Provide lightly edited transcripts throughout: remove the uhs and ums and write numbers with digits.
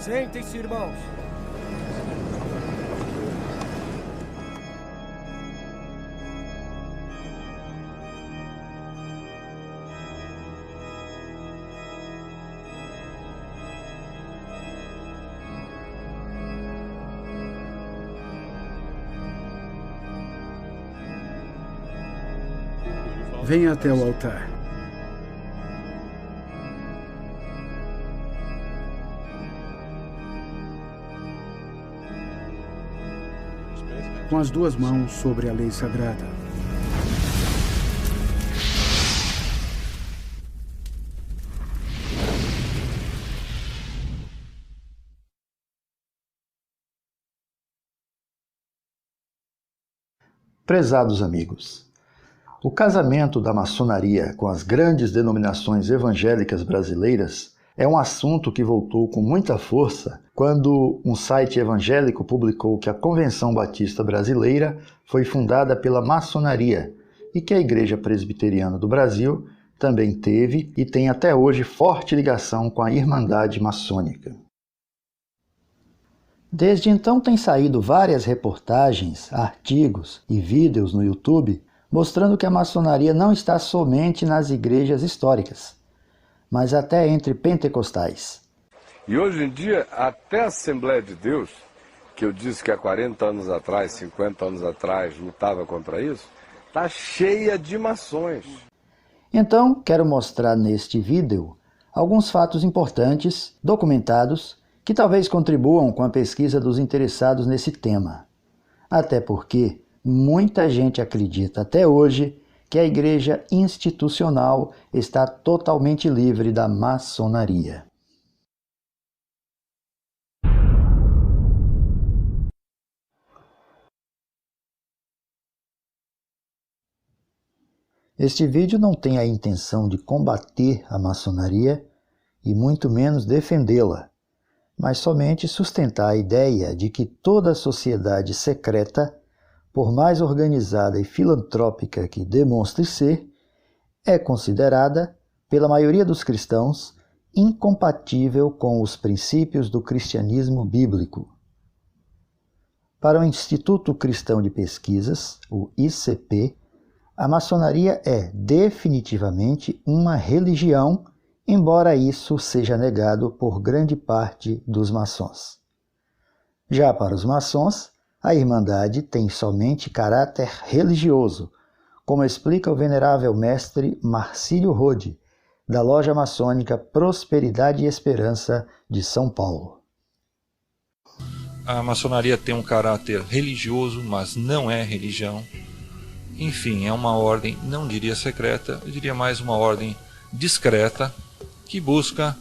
Sentem-se, irmãos. Venha até o altar. Com as duas mãos sobre a lei sagrada. Prezados amigos, o casamento da maçonaria com as grandes denominações evangélicas brasileiras é um assunto que voltou com muita força quando um site evangélico publicou que a Convenção Batista Brasileira foi fundada pela maçonaria e que a Igreja Presbiteriana do Brasil também teve e tem até hoje forte ligação com a Irmandade Maçônica. Desde então têm saído várias reportagens, artigos e vídeos no YouTube mostrando que a maçonaria não está somente nas igrejas históricas, mas até entre pentecostais. E hoje em dia, até a Assembleia de Deus, que eu disse que há 40 anos atrás, 50 anos atrás, lutava contra isso, está cheia de maçons. Então, quero mostrar neste vídeo alguns fatos importantes, documentados, que talvez contribuam com a pesquisa dos interessados nesse tema. Até porque muita gente acredita até hoje que a igreja institucional está totalmente livre da maçonaria. Este vídeo não tem a intenção de combater a maçonaria e muito menos defendê-la, mas somente sustentar a ideia de que toda sociedade secreta, por mais organizada e filantrópica que demonstre ser, é considerada, pela maioria dos cristãos, incompatível com os princípios do cristianismo bíblico. Para o Instituto Cristão de Pesquisas, o ICP, a maçonaria é definitivamente uma religião, embora isso seja negado por grande parte dos maçons. Já para os maçons, a Irmandade tem somente caráter religioso, como explica o venerável mestre Marcílio Rode, da loja maçônica Prosperidade e Esperança de São Paulo. A maçonaria tem um caráter religioso, mas não é religião. Enfim, é uma ordem, não diria secreta, eu diria mais uma ordem discreta, que busca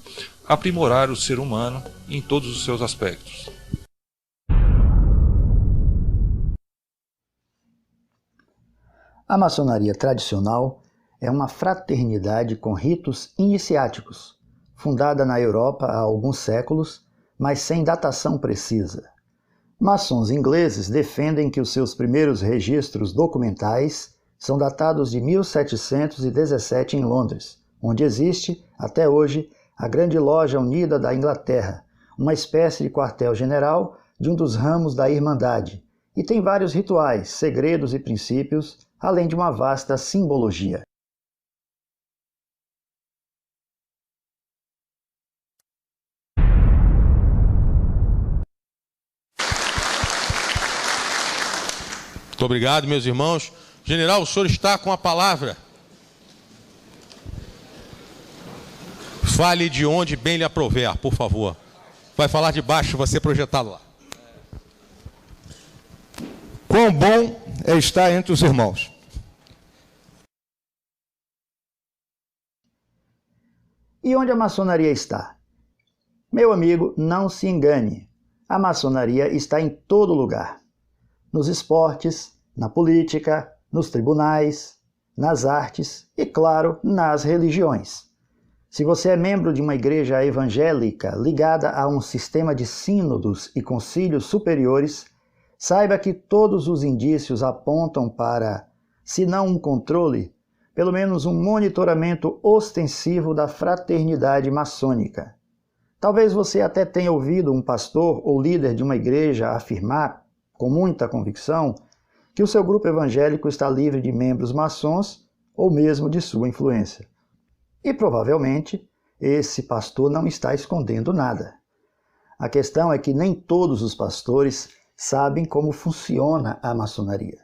aprimorar o ser humano em todos os seus aspectos. A maçonaria tradicional é uma fraternidade com ritos iniciáticos, fundada na Europa há alguns séculos, mas sem datação precisa. Maçons ingleses defendem que os seus primeiros registros documentais são datados de 1717 em Londres, onde existe, até hoje, a Grande Loja Unida da Inglaterra, uma espécie de quartel-general de um dos ramos da Irmandade, e tem vários rituais, segredos e princípios, além de uma vasta simbologia. Muito obrigado, meus irmãos. General, o senhor está com a palavra. Fale de onde bem lhe aprover, por favor. Vai falar de baixo, vai ser projetado lá. Quão bom é estar entre os irmãos. E onde a maçonaria está? Meu amigo, não se engane. A maçonaria está em todo lugar. Nos esportes, na política, nos tribunais, nas artes e, claro, nas religiões. Se você é membro de uma igreja evangélica ligada a um sistema de sínodos e concílios superiores, saiba que todos os indícios apontam para, se não um controle, pelo menos um monitoramento ostensivo da fraternidade maçônica. Talvez você até tenha ouvido um pastor ou líder de uma igreja afirmar, com muita convicção, que o seu grupo evangélico está livre de membros maçons ou mesmo de sua influência. E provavelmente esse pastor não está escondendo nada. A questão é que nem todos os pastores sabem como funciona a maçonaria.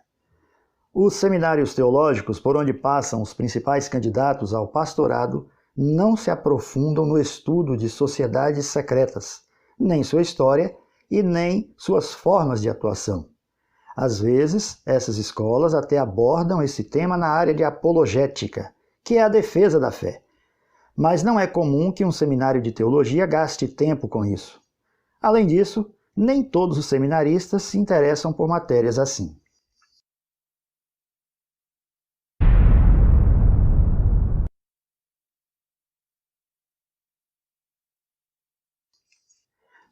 Os seminários teológicos por onde passam os principais candidatos ao pastorado não se aprofundam no estudo de sociedades secretas, nem sua história e nem suas formas de atuação. Às vezes, essas escolas até abordam esse tema na área de apologética, que é a defesa da fé. Mas não é comum que um seminário de teologia gaste tempo com isso. Além disso, nem todos os seminaristas se interessam por matérias assim.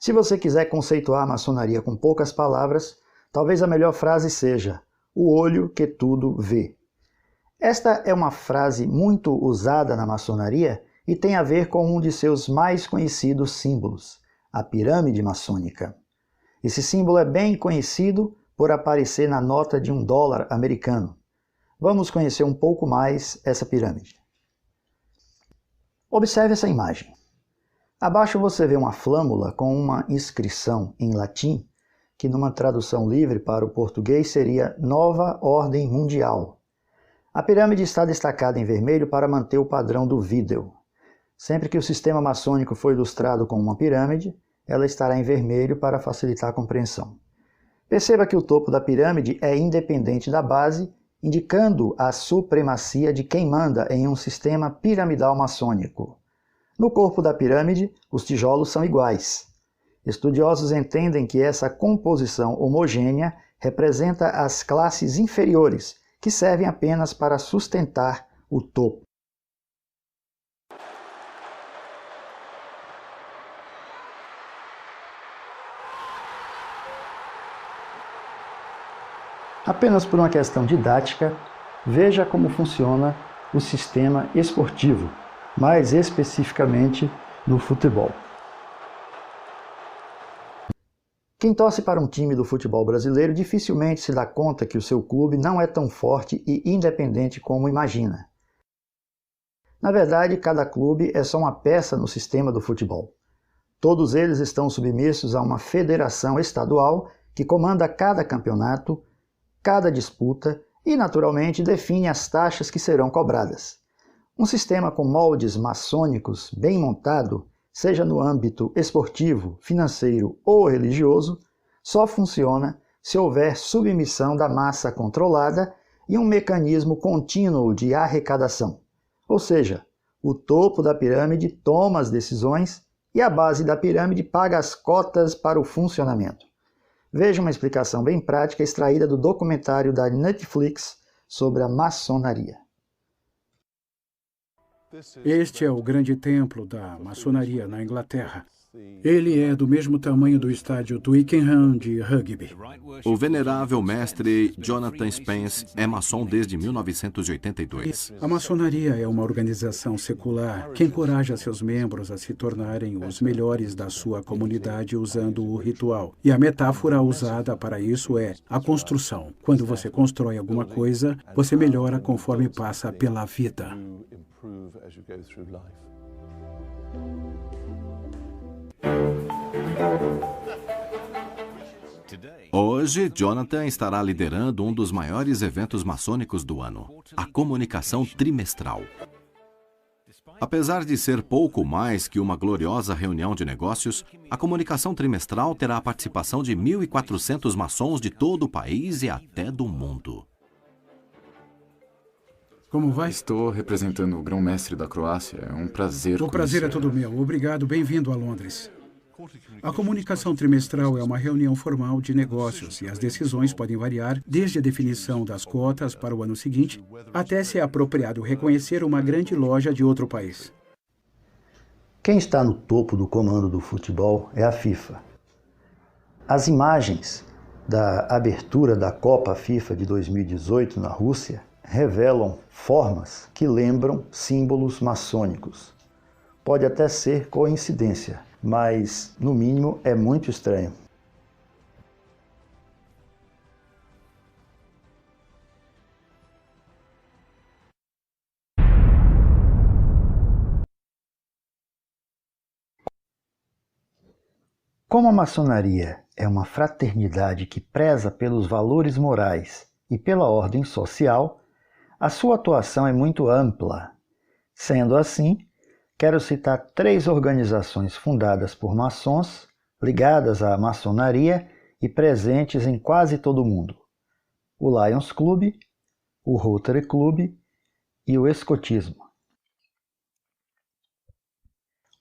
Se você quiser conceituar a maçonaria com poucas palavras, talvez a melhor frase seja: o olho que tudo vê. Esta é uma frase muito usada na maçonaria e tem a ver com um de seus mais conhecidos símbolos, a pirâmide maçônica. Esse símbolo é bem conhecido por aparecer na nota de $1 americano. Vamos conhecer um pouco mais essa pirâmide. Observe essa imagem. Abaixo você vê uma flâmula com uma inscrição em latim, que numa tradução livre para o português seria Nova Ordem Mundial. A pirâmide está destacada em vermelho para manter o padrão do vídeo. Sempre que o sistema maçônico for ilustrado com uma pirâmide, ela estará em vermelho para facilitar a compreensão. Perceba que o topo da pirâmide é independente da base, indicando a supremacia de quem manda em um sistema piramidal maçônico. No corpo da pirâmide, os tijolos são iguais. Estudiosos entendem que essa composição homogênea representa as classes inferiores, que servem apenas para sustentar o topo. Apenas por uma questão didática, veja como funciona o sistema esportivo, mais especificamente no futebol. Quem torce para um time do futebol brasileiro dificilmente se dá conta que o seu clube não é tão forte e independente como imagina. Na verdade, cada clube é só uma peça no sistema do futebol. Todos eles estão submissos a uma federação estadual que comanda cada campeonato, cada disputa e, naturalmente, define as taxas que serão cobradas. Um sistema com moldes maçônicos bem montado, seja no âmbito esportivo, financeiro ou religioso, só funciona se houver submissão da massa controlada e um mecanismo contínuo de arrecadação. Ou seja, o topo da pirâmide toma as decisões e a base da pirâmide paga as cotas para o funcionamento. Veja uma explicação bem prática extraída do documentário da Netflix sobre a maçonaria. Este é o grande templo da maçonaria na Inglaterra. Ele é do mesmo tamanho do estádio Twickenham de rugby. O venerável mestre Jonathan Spence é maçom desde 1982. A maçonaria é uma organização secular que encoraja seus membros a se tornarem os melhores da sua comunidade usando o ritual. E a metáfora usada para isso é a construção. Quando você constrói alguma coisa, você melhora conforme passa pela vida. Hoje, Jonathan estará liderando um dos maiores eventos maçônicos do ano, a comunicação trimestral. Apesar de ser pouco mais que uma gloriosa reunião de negócios, a comunicação trimestral terá a participação de 1.400 maçons de todo o país e até do mundo. Como vai? Estou representando o grão-mestre da Croácia. É um prazer. O prazer é todo meu. Obrigado. Bem-vindo a Londres. A comunicação trimestral é uma reunião formal de negócios e as decisões podem variar desde a definição das cotas para o ano seguinte até se é apropriado reconhecer uma grande loja de outro país. Quem está no topo do comando do futebol é a FIFA. As imagens da abertura da Copa FIFA de 2018 na Rússia revelam formas que lembram símbolos maçônicos. Pode até ser coincidência, mas, no mínimo, é muito estranho. Como a maçonaria é uma fraternidade que preza pelos valores morais e pela ordem social, a sua atuação é muito ampla. Sendo assim, quero citar 3 organizações fundadas por maçons, ligadas à maçonaria e presentes em quase todo o mundo: o Lions Club, o Rotary Club e o Escotismo.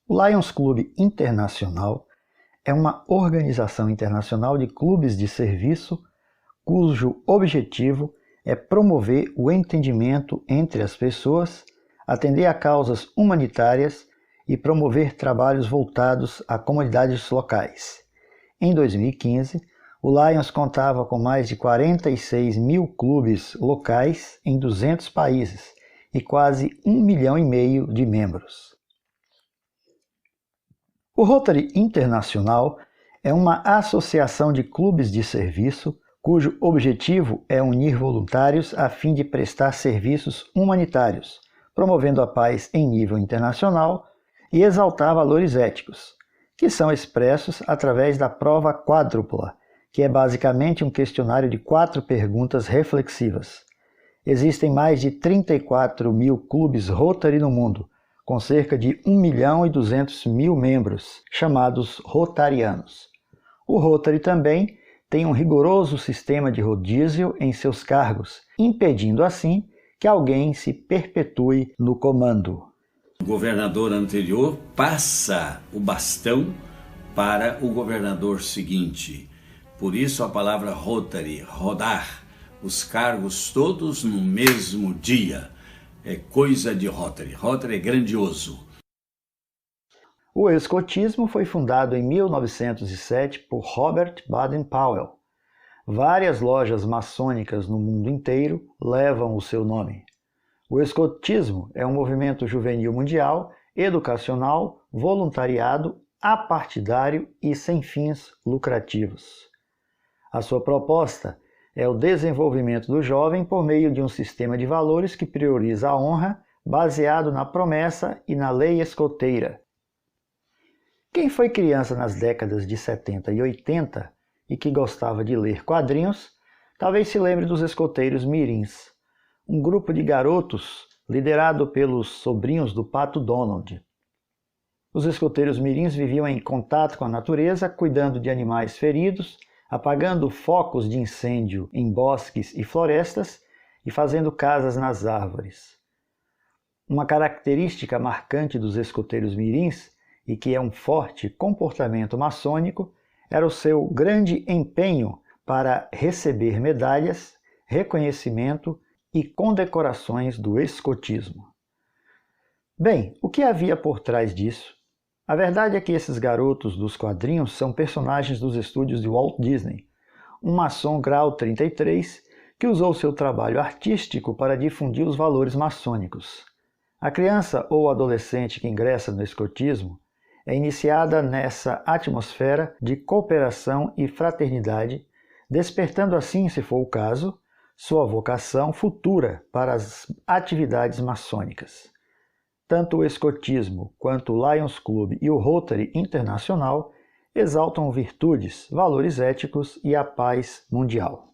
O Lions Club Internacional é uma organização internacional de clubes de serviço cujo objetivo é promover o entendimento entre as pessoas, atender a causas humanitárias e promover trabalhos voltados a comunidades locais. Em 2015, o Lions contava com mais de 46 mil clubes locais em 200 países e quase 1,5 milhão de membros. O Rotary Internacional é uma associação de clubes de serviço cujo objetivo é unir voluntários a fim de prestar serviços humanitários, promovendo a paz em nível internacional e exaltar valores éticos, que são expressos através da prova quádrupla, que é basicamente um questionário de 4 perguntas reflexivas. Existem mais de 34 mil clubes Rotary no mundo, com cerca de 1.200.000 membros, chamados rotarianos. O Rotary também tem um rigoroso sistema de rodízio em seus cargos, impedindo assim que alguém se perpetue no comando. O governador anterior passa o bastão para o governador seguinte. Por isso a palavra Rotary, rodar, os cargos todos no mesmo dia. É coisa de Rotary. Rotary é grandioso. O escotismo foi fundado em 1907 por Robert Baden-Powell. Várias lojas maçônicas no mundo inteiro levam o seu nome. O escotismo é um movimento juvenil mundial, educacional, voluntariado, apartidário e sem fins lucrativos. A sua proposta é o desenvolvimento do jovem por meio de um sistema de valores que prioriza a honra, baseado na promessa e na lei escoteira. Quem foi criança nas décadas de 70 e 80 e que gostava de ler quadrinhos, talvez se lembre dos escoteiros mirins, um grupo de garotos liderado pelos sobrinhos do Pato Donald. Os escoteiros mirins viviam em contato com a natureza, cuidando de animais feridos, apagando focos de incêndio em bosques e florestas e fazendo casas nas árvores. Uma característica marcante dos escoteiros mirins, e que é um forte comportamento maçônico, era o seu grande empenho para receber medalhas, reconhecimento e condecorações do escotismo. Bem, o que havia por trás disso? A verdade é que esses garotos dos quadrinhos são personagens dos estúdios de Walt Disney, um maçom grau 33 que usou seu trabalho artístico para difundir os valores maçônicos. A criança ou adolescente que ingressa no escotismo é iniciada nessa atmosfera de cooperação e fraternidade, despertando assim, se for o caso, sua vocação futura para as atividades maçônicas. Tanto o escotismo quanto o Lions Club e o Rotary Internacional exaltam virtudes, valores éticos e a paz mundial.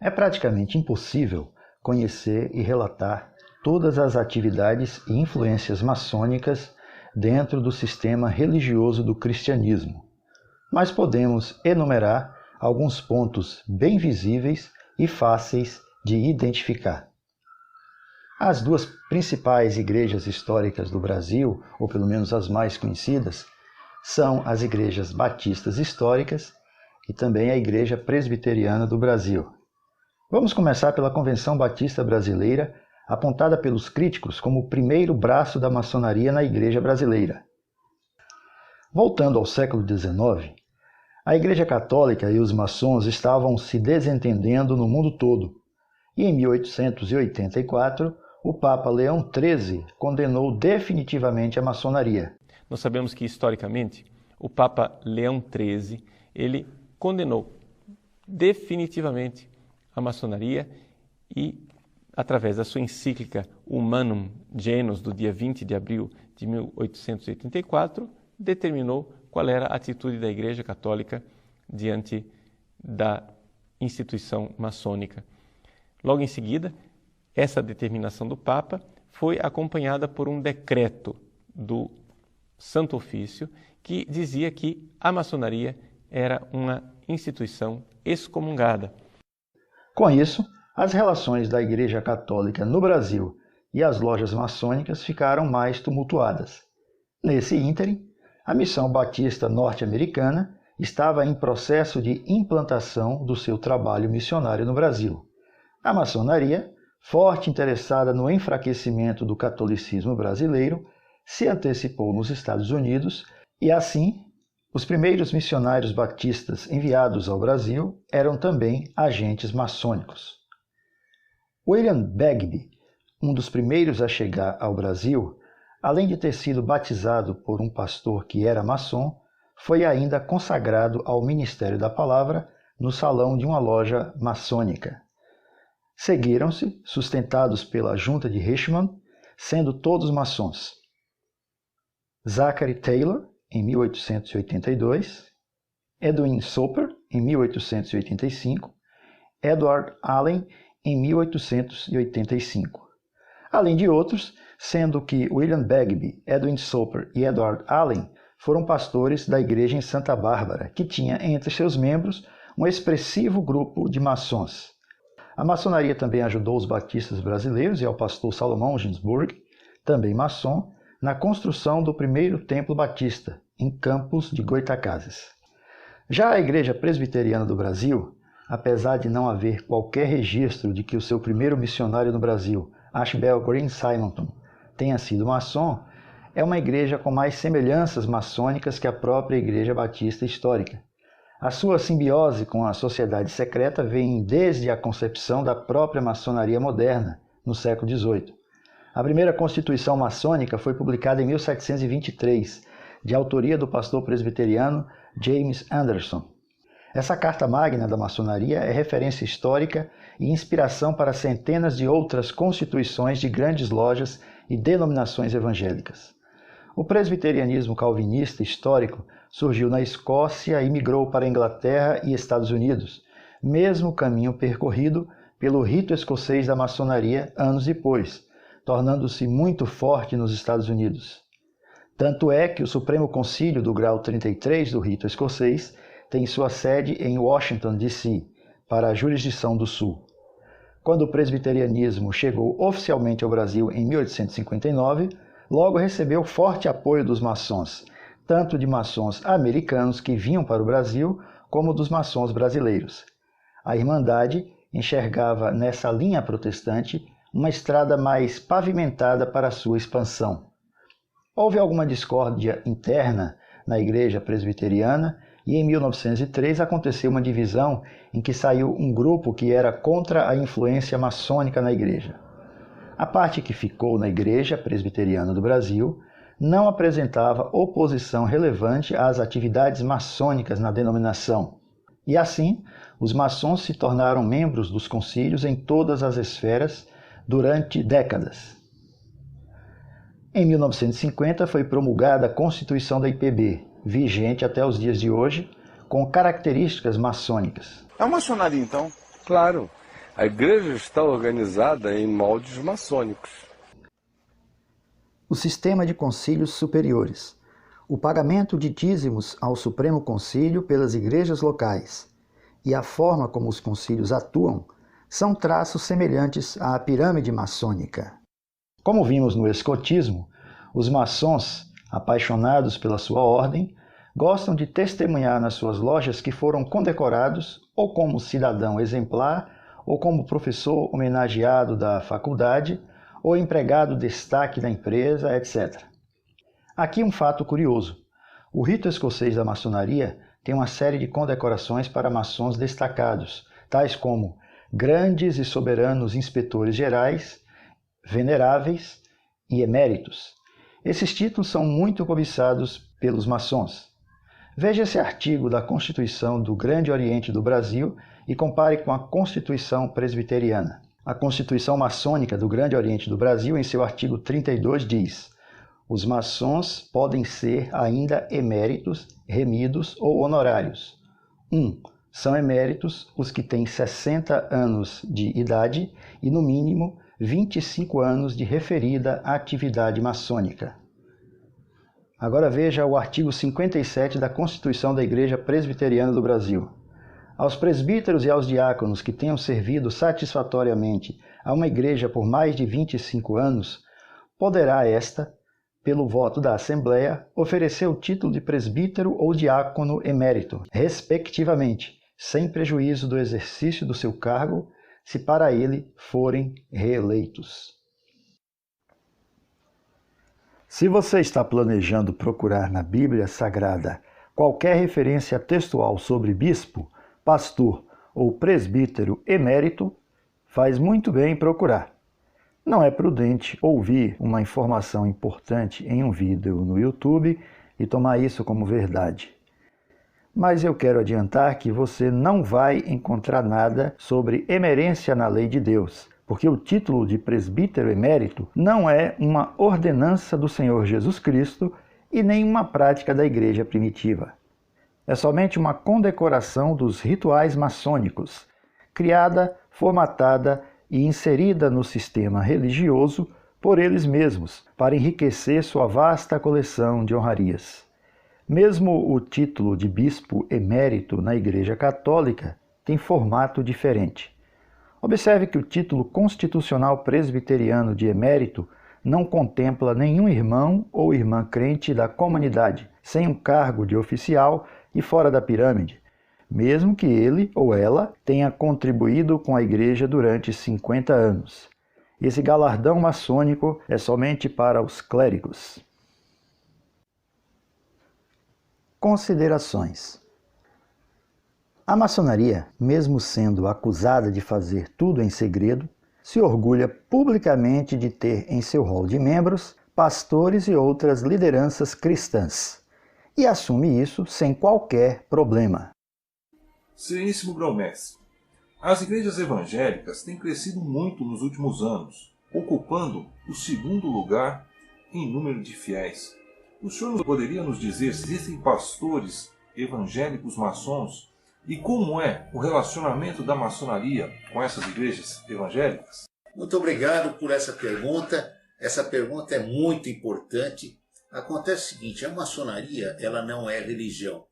É praticamente impossível conhecer e relatar todas as atividades e influências maçônicas dentro do sistema religioso do cristianismo, mas podemos enumerar alguns pontos bem visíveis e fáceis de identificar. As 2 principais igrejas históricas do Brasil, ou pelo menos as mais conhecidas, são as igrejas batistas históricas e também a Igreja Presbiteriana do Brasil. Vamos começar pela Convenção Batista Brasileira, apontada pelos críticos como o primeiro braço da maçonaria na Igreja brasileira. Voltando ao século XIX, a Igreja Católica e os maçons estavam se desentendendo no mundo todo, e em 1884, o Papa Leão XIII condenou definitivamente a maçonaria. Nós sabemos que, historicamente, o Papa Leão XIII, ele condenou definitivamente a maçonaria e, através da sua encíclica Humanum Genus, do dia 20 de abril de 1884, determinou qual era a atitude da Igreja Católica diante da instituição maçônica. Logo em seguida, essa determinação do Papa foi acompanhada por um decreto do Santo Ofício que dizia que a maçonaria era uma instituição excomungada. Com isso, as relações da Igreja Católica no Brasil e as lojas maçônicas ficaram mais tumultuadas. Nesse ínterim, a Missão Batista Norte-Americana estava em processo de implantação do seu trabalho missionário no Brasil. A maçonaria, forte interessada no enfraquecimento do catolicismo brasileiro, se antecipou nos Estados Unidos e, assim, os primeiros missionários batistas enviados ao Brasil eram também agentes maçônicos. William Bagby, um dos primeiros a chegar ao Brasil, além de ter sido batizado por um pastor que era maçom, foi ainda consagrado ao ministério da palavra no salão de uma loja maçônica. Seguiram-se, sustentados pela junta de Richmond, sendo todos maçons: Zachary Taylor, em 1882, Edwin Soper, em 1885, Edward Allen, em 1885. Além de outros, sendo que William Bagby, Edwin Soper e Edward Allen foram pastores da igreja em Santa Bárbara, que tinha entre seus membros um expressivo grupo de maçons. A maçonaria também ajudou os batistas brasileiros e ao pastor Salomão Ginsburg, também maçom, na construção do primeiro templo batista, em Campos de Goytacazes. Já a Igreja Presbiteriana do Brasil, apesar de não haver qualquer registro de que o seu primeiro missionário no Brasil, Ashbel Green Simonton, tenha sido maçom, é uma igreja com mais semelhanças maçônicas que a própria Igreja Batista histórica. A sua simbiose com a sociedade secreta vem desde a concepção da própria maçonaria moderna, no século XVIII. A primeira Constituição maçônica foi publicada em 1723, de autoria do pastor presbiteriano James Anderson. Essa carta magna da maçonaria é referência histórica e inspiração para centenas de outras constituições de grandes lojas e denominações evangélicas. O presbiterianismo calvinista histórico surgiu na Escócia e migrou para a Inglaterra e Estados Unidos, mesmo caminho percorrido pelo rito escocês da maçonaria anos depois, tornando-se muito forte nos Estados Unidos. Tanto é que o Supremo Concílio do grau 33 do rito escocês tem sua sede em Washington, D.C., para a jurisdição do Sul. Quando o presbiterianismo chegou oficialmente ao Brasil em 1859, logo recebeu forte apoio dos maçons, tanto de maçons americanos que vinham para o Brasil, como dos maçons brasileiros. A Irmandade enxergava nessa linha protestante uma estrada mais pavimentada para sua expansão. Houve alguma discórdia interna na Igreja Presbiteriana e em 1903 aconteceu uma divisão em que saiu um grupo que era contra a influência maçônica na Igreja. A parte que ficou na Igreja Presbiteriana do Brasil não apresentava oposição relevante às atividades maçônicas na denominação, e assim os maçons se tornaram membros dos concílios em todas as esferas durante décadas. Em 1950 foi promulgada a Constituição da IPB, vigente até os dias de hoje, com características maçônicas. É uma maçonaria, então? Claro. A igreja está organizada em moldes maçônicos. O sistema de concílios superiores. O pagamento de dízimos ao Supremo Concílio pelas igrejas locais e a forma como os concílios atuam são traços semelhantes à pirâmide maçônica. Como vimos no escotismo, os maçons, apaixonados pela sua ordem, gostam de testemunhar nas suas lojas que foram condecorados ou como cidadão exemplar, ou como professor homenageado da faculdade, ou empregado destaque da empresa, etc. Aqui um fato curioso. O rito escocês da maçonaria tem uma série de condecorações para maçons destacados, tais como grandes e soberanos inspetores gerais, veneráveis e eméritos. Esses títulos são muito cobiçados pelos maçons. Veja esse artigo da Constituição do Grande Oriente do Brasil e compare com a Constituição Presbiteriana. A Constituição Maçônica do Grande Oriente do Brasil, em seu artigo 32, diz: os maçons podem ser ainda eméritos, remidos ou honorários. 1. São eméritos os que têm 60 anos de idade e, no mínimo, 25 anos de referida atividade maçônica. Agora veja o artigo 57 da Constituição da Igreja Presbiteriana do Brasil. Aos presbíteros e aos diáconos que tenham servido satisfatoriamente a uma igreja por mais de 25 anos, poderá esta, pelo voto da Assembleia, oferecer o título de presbítero ou diácono emérito, respectivamente, sem prejuízo do exercício do seu cargo, se para ele forem reeleitos. Se você está planejando procurar na Bíblia Sagrada qualquer referência textual sobre bispo, pastor ou presbítero emérito, faz muito bem em procurar. Não é prudente ouvir uma informação importante em um vídeo no YouTube e tomar isso como verdade. Mas eu quero adiantar que você não vai encontrar nada sobre emerência na lei de Deus, porque o título de presbítero emérito não é uma ordenança do Senhor Jesus Cristo e nem uma prática da igreja primitiva. É somente uma condecoração dos rituais maçônicos, criada, formatada e inserida no sistema religioso por eles mesmos, para enriquecer sua vasta coleção de honrarias. Mesmo o título de bispo emérito na Igreja Católica tem formato diferente. Observe que o título constitucional presbiteriano de emérito não contempla nenhum irmão ou irmã crente da comunidade, sem um cargo de oficial e fora da pirâmide, mesmo que ele ou ela tenha contribuído com a Igreja durante 50 anos. Esse galardão maçônico é somente para os clérigos. Considerações. A maçonaria, mesmo sendo acusada de fazer tudo em segredo, se orgulha publicamente de ter em seu rol de membros pastores e outras lideranças cristãs, e assume isso sem qualquer problema. Sereníssimo Grão-Mestre, as igrejas evangélicas têm crescido muito nos últimos anos, ocupando o segundo lugar em número de fiéis. O senhor poderia nos dizer se existem pastores evangélicos maçons e como é o relacionamento da maçonaria com essas igrejas evangélicas? Muito obrigado por essa pergunta. Essa pergunta é muito importante. Acontece o seguinte, a maçonaria ela não é religião.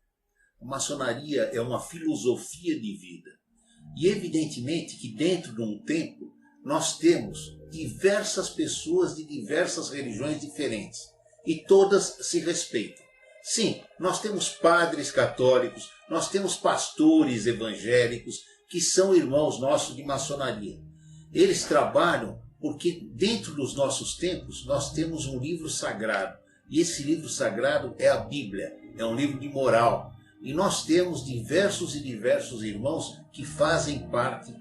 A maçonaria é uma filosofia de vida. E evidentemente que dentro de um templo nós temos diversas pessoas de diversas religiões diferentes. E todas se respeitam. Sim, nós temos padres católicos, nós temos pastores evangélicos que são irmãos nossos de maçonaria. Eles trabalham porque dentro dos nossos templos nós temos um livro sagrado. E esse livro sagrado é a Bíblia, é um livro de moral. E nós temos diversos irmãos que fazem parte,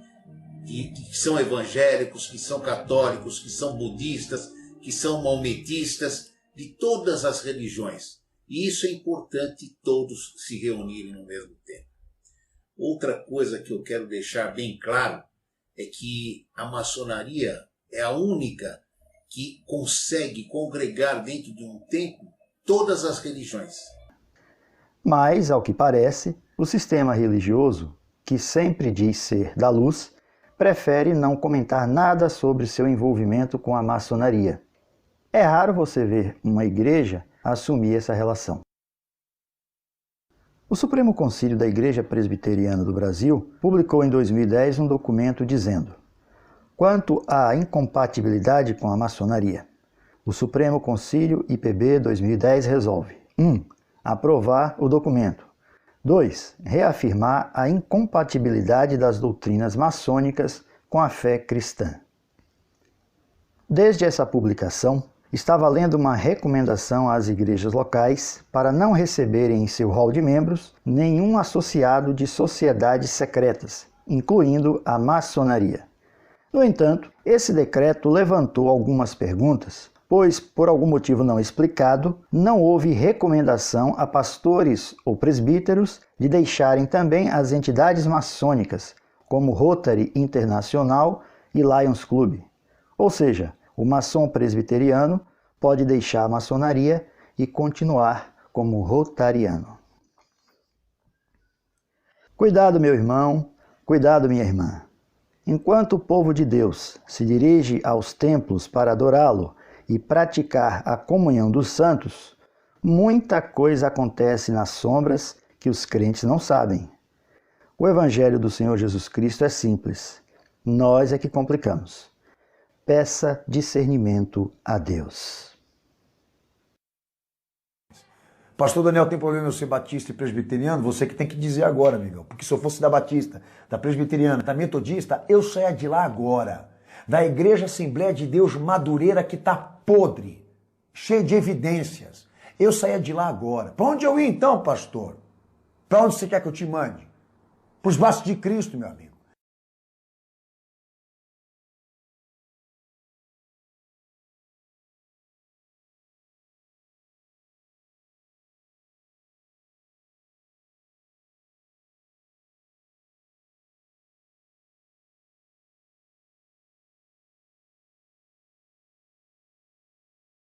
que são evangélicos, que são católicos, que são budistas, que são maometistas, de todas as religiões. E isso é importante todos se reunirem no mesmo tempo. Outra coisa que eu quero deixar bem claro é que a maçonaria é a única que consegue congregar dentro de um templo todas as religiões. Mas, ao que parece, o sistema religioso, que sempre diz ser da luz, prefere não comentar nada sobre seu envolvimento com a maçonaria. É raro você ver uma igreja assumir essa relação. O Supremo Concílio da Igreja Presbiteriana do Brasil publicou em 2010 um documento dizendo: quanto à incompatibilidade com a maçonaria, o Supremo Concílio IPB 2010 resolve 1. Aprovar o documento. 2. Reafirmar a incompatibilidade das doutrinas maçônicas com a fé cristã. Desde essa publicação, está valendo uma recomendação às igrejas locais para não receberem em seu rol de membros nenhum associado de sociedades secretas, incluindo a maçonaria. No entanto, esse decreto levantou algumas perguntas, pois, por algum motivo não explicado, não houve recomendação a pastores ou presbíteros de deixarem também as entidades maçônicas, como Rotary Internacional e Lions Club. Ou seja, o maçom presbiteriano pode deixar a maçonaria e continuar como rotariano. Cuidado, meu irmão, cuidado, minha irmã. Enquanto o povo de Deus se dirige aos templos para adorá-lo e praticar a comunhão dos santos, muita coisa acontece nas sombras que os crentes não sabem. O Evangelho do Senhor Jesus Cristo é simples, nós é que complicamos. Peça discernimento a Deus. Pastor Daniel, tem problema eu ser batista e presbiteriano? Você que tem que dizer agora, amigão. Porque se eu fosse da batista, da presbiteriana, da metodista, eu saia de lá agora. Da Igreja Assembleia de Deus Madureira, que está podre, cheio de evidências. Eu saia de lá agora. Para onde eu ia então, pastor? Para onde você quer que eu te mande? Para os braços de Cristo, meu amigo.